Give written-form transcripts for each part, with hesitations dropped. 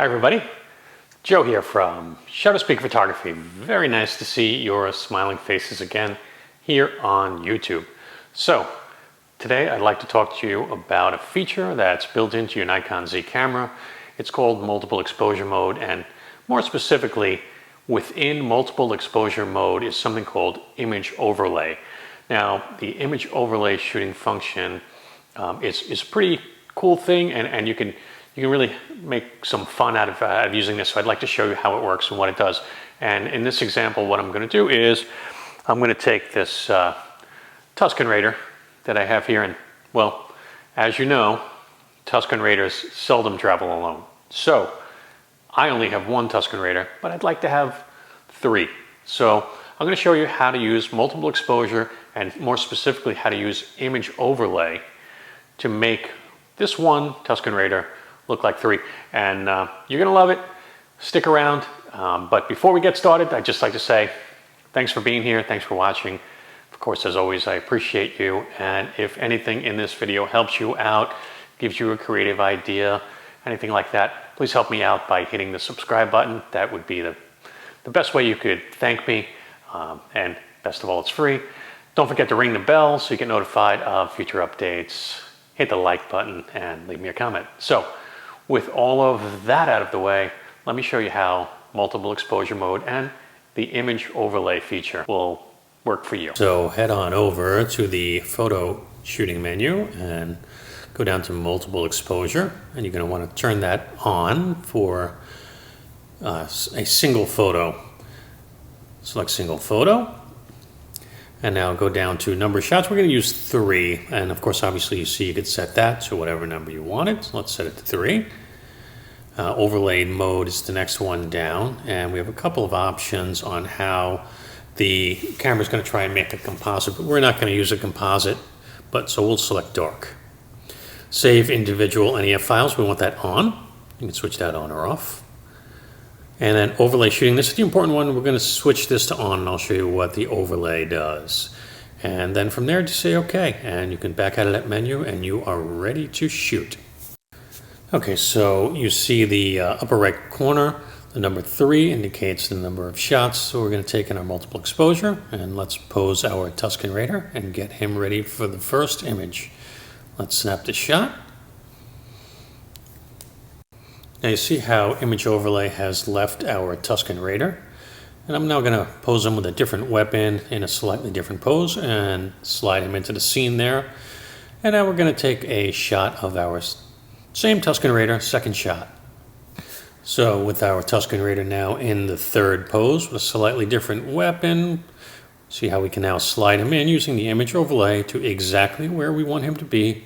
Hi everybody, Joe here from SHUTTERSPEAK Photography. Very nice to see your smiling faces again here on YouTube. So today I'd like to talk to you about a feature that's built into your NikonZ camera. It's called multiple exposure mode, and more specifically within multiple exposure mode is something called image overlay. Now the image overlay shooting function is a pretty cool thing, and you can really make some fun out of using this. So I'd like to show you how it works and what it does. And in this example, what I'm going to do is I'm going to take this Tuscan Raider that I have here, and well, as you know, Tuscan Raiders seldom travel alone. So I only have one Tuscan Raider, but I'd like to have three. So I'm going to show you how to use multiple exposure, and more specifically how to use image overlay to make this one Tuscan Raider look like three. And you're gonna love it. Stick around. But before we get started, I'd just like to say thanks for being here. Thanks for watching. Of course, as always, I appreciate you. And if anything in this video helps you out, gives you a creative idea, anything like that, please help me out by hitting the subscribe button. That would be the best way you could thank me. And best of all, it's free. Don't forget to ring the bell so you get notified of future updates. Hit the like button and leave me a comment. So with all of that out of the way, let me show you how multiple exposure mode and the image overlay feature will work for you. So head on over to the photo shooting menu and go down to multiple exposure, and you're going to want to turn that on for a single photo. Select single photo, and now go down to number of shots. We're going to use 3, and of course obviously you see you could set that to whatever number you wanted. So let's set it to 3. Overlay mode is the next one down, and we have a couple of options on how the camera is going to try and make a composite, but we're not going to use a composite, so we'll select dark. Save individual NEF files, we want that on. You can switch that on or off. And then overlay shooting, this is the important one. We're going to switch this to on, and I'll show you what the overlay does. And then from there, just say OK, and you can back out of that menu, and you are ready to shoot. Okay, so you see the upper right corner, the number 3 indicates the number of shots. So we're going to take in our multiple exposure, and let's pose our Tuscan Raider and get him ready for the first image. Let's snap the shot. Now you see how image overlay has left our Tuscan Raider, and I'm now going to pose him with a different weapon in a slightly different pose and slide him into the scene there. And now we're going to take a shot of our same Tuscan Raider, second shot. So with our Tuscan Raider now in the third pose with a slightly different weapon, see how we can now slide him in using the image overlay to exactly where we want him to be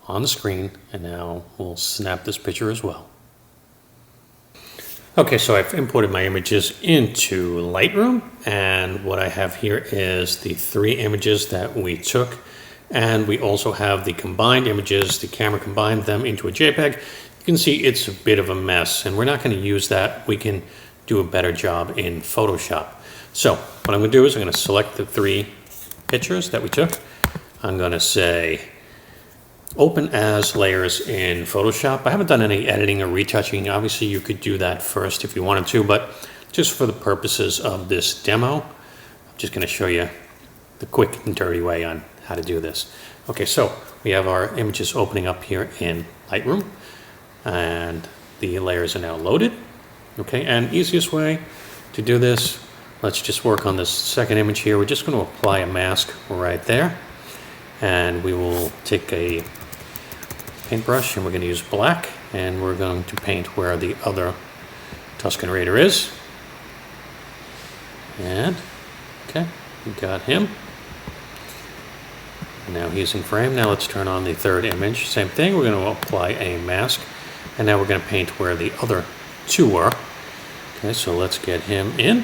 on the screen. And now we'll snap this picture as well. Okay, so I've imported my images into Lightroom, and what I have here is the 3 images that we took, and we also have the combined images. The camera combined them into a JPEG. You can see it's a bit of a mess, and we're not going to use that. We can do a better job in Photoshop. So what I'm going to do is I'm going to select the 3 pictures that we took. I'm going to say open as layers in Photoshop. I haven't done any editing or retouching. Obviously you could do that first if you wanted to, but just for the purposes of this demo, I'm just going to show you the quick and dirty way on how to do this. Okay, so we have our images opening up here in Lightroom, and the layers are now loaded. Okay, and easiest way to do this, let's just work on this second image here. We're just going to apply a mask right there, and we will take a paintbrush, and we're going to use black, and we're going to paint where the other Tuscan Raider is. And okay, we got him. And now he's in frame. Now let's turn on the third image. Same thing, we're going to apply a mask, and now we're going to paint where the other 2 were. Okay, so let's get him in.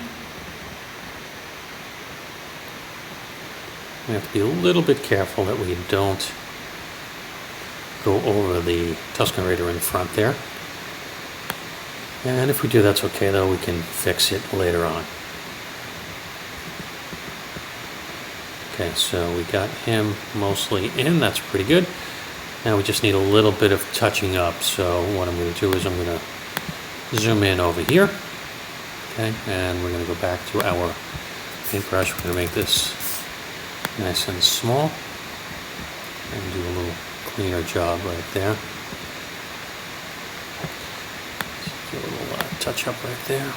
We have to be a little bit careful that we don't go over the Tuscan Raider in front there. And if we do, that's okay, though. We can fix it later on. Okay, so we got him mostly in. That's pretty good. Now we just need a little bit of touching up. So what I'm going to do is I'm going to zoom in over here. Okay, and we're going to go back to our paintbrush. We're going to make this nice and small and do a little cleaner job right there. Do a little touch up right there.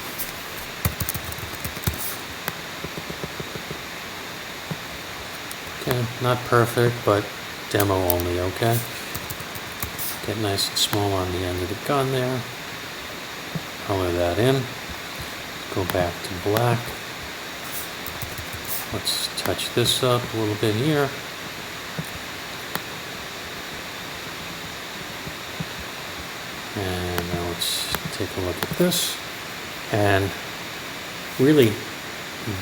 Okay, not perfect, but demo only, okay? Get nice and small on the end of the gun there. Color that in. Go back to black. Let's touch this up a little bit here. And now let's take a look at this. And really,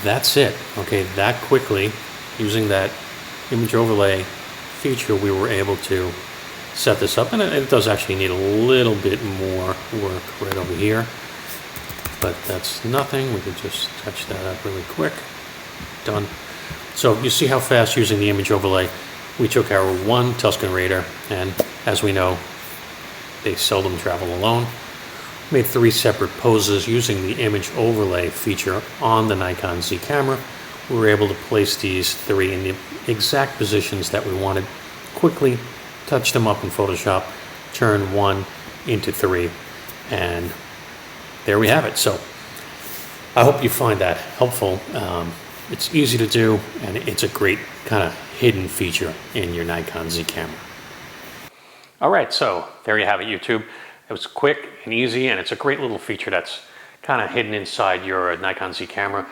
that's it. Okay, that quickly, using that image overlay feature, we were able to set this up. And it does actually need a little bit more work right over here. But that's nothing. We can just touch that up really quick. Done. So you see how fast using the image overlay, we took our one Tuscan Raider, and as we know, they seldom travel alone. Made 3 separate poses using the image overlay feature on the NikonZ camera. We were able to place these 3 in the exact positions that we wanted. Quickly touch them up in Photoshop, turn 1 into 3, and there we have it. So I hope you find that helpful. It's easy to do, and it's a great kind of hidden feature in your NikonZ camera. All right, so there you have it, YouTube. It was quick and easy, and it's a great little feature that's kind of hidden inside your NikonZ camera.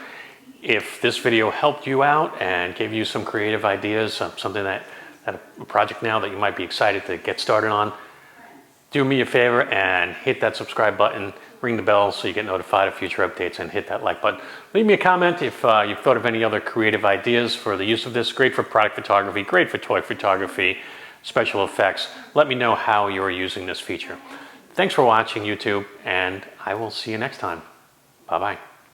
If this video helped you out and gave you some creative ideas, something that a project now that you might be excited to get started on, do me a favor and hit that subscribe button, ring the bell so you get notified of future updates, and hit that like button. Leave me a comment if you've thought of any other creative ideas for the use of this. Great for product photography, great for toy photography, special effects. Let me know how you're using this feature. Thanks for watching, YouTube, and I will see you next time. Bye-bye.